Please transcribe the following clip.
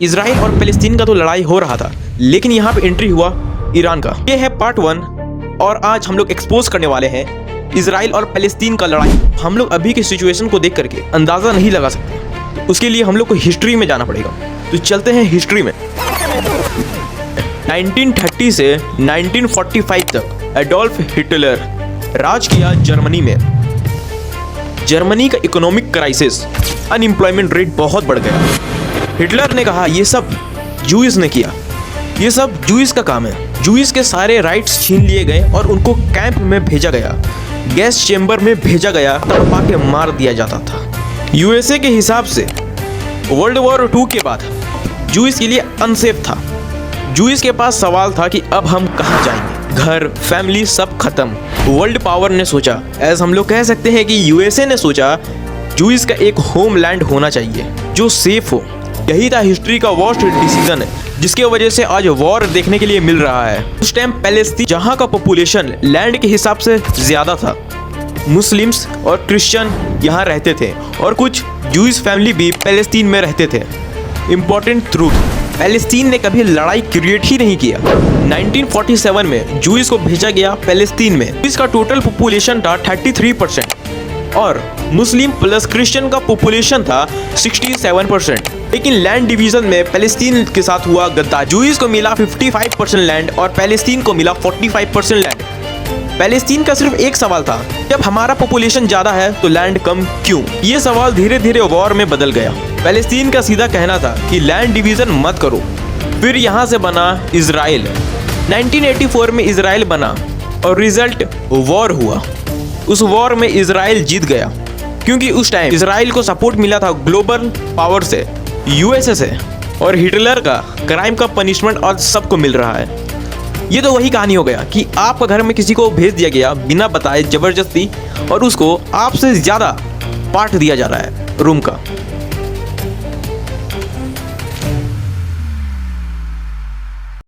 Israel और फिलिस्तीन का तो लड़ाई हो रहा था, लेकिन यहाँ पे एंट्री हुआ ईरान का। ये है पार्ट 1 और आज हम लोग एक्सपोज करने वाले हैं इजराइल और फिलिस्तीन का लड़ाई। हम लोग अभी की सिचुएशन को देख करके अंदाज़ा नहीं लगा सकते, उसके लिए हम लोग को हिस्ट्री में जाना पड़ेगा। तो चलते हैं हिस्ट्री में। 1930 से 1945 तक एडोल्फ हिटलर राज किया जर्मनी में। जर्मनी का इकोनॉमिक क्राइसिस, अनएम्प्लॉयमेंट रेट बहुत बढ़ गया। हिटलर ने कहा ये सब जूइस ने किया, ये सब जूइस का काम है। जूइस के सारे राइट्स छीन लिए गए और उनको कैंप में भेजा गया, गैस चेंबर में भेजा गया, तड़पा के मार दिया जाता था। यूएसए के हिसाब से वर्ल्ड वॉर 2 के बाद जूइस के लिए अनसेफ था। जूइस के पास सवाल था कि अब हम कहाँ जाएंगे, घर फैमिली सब खत्म। वर्ल्ड पावर ने सोचा, ऐसा हम लोग कह सकते हैं कि यूएसए ने सोचा जूइस का एक होमलैंड होना चाहिए जो सेफ हो। यही था हिस्ट्री का वर्स्ट डिसीजन है, जिसके वजह से आज वॉर देखने के लिए मिल रहा है। उस टाइम पैलेस्तीन, जहाँ का पॉपुलेशन लैंड के हिसाब से ज्यादा था, मुस्लिम्स और क्रिश्चियन यहाँ रहते थे और कुछ जूइस फैमिली भी पैलेस्तीन में रहते थे। इम्पोर्टेंट ट्रूथ, पैलेस्तीन ने कभी लड़ाई क्रिएट ही नहीं किया। 1947 में जूइस को भेजा गया पैलेस्तीन में। इसका टोटल पॉपुलेशन था 33% और मुस्लिम प्लस क्रिश्चियन का पॉपुलेशन था 67%। लेकिन लैंड डिवीजन में पैलेस्तीन के साथ हुआ गद्दा। जूइस को मिला 55% लैंड और पैलेस्तीन को मिला 45% लैंड। पैलेस्तीन का सिर्फ एक सवाल था, जब हमारा पॉपुलेशन ज्यादा है तो लैंड कम क्यों? ये सवाल धीरे धीरे वॉर में बदल गया। पैलेस्तीन का सीधा कहना था कि लैंड डिवीजन मत करो। फिर यहाँ से बना इजराइल। 1984 में इजराइल बना और रिजल्ट वॉर हुआ। उस वॉर में इजराइल जीत गया क्योंकि उस टाइम इजराइल को सपोर्ट मिला था ग्लोबल पावर से, यूएसए से, और हिटलर का क्राइम का पनिशमेंट आज सबको मिल रहा है। ये तो वही कहानी हो गया कि आपका घर में किसी को भेज दिया गया बिना बताए जबरदस्ती और उसको आपसे ज़्यादा पार्ट दिया जा रहा है रूम का।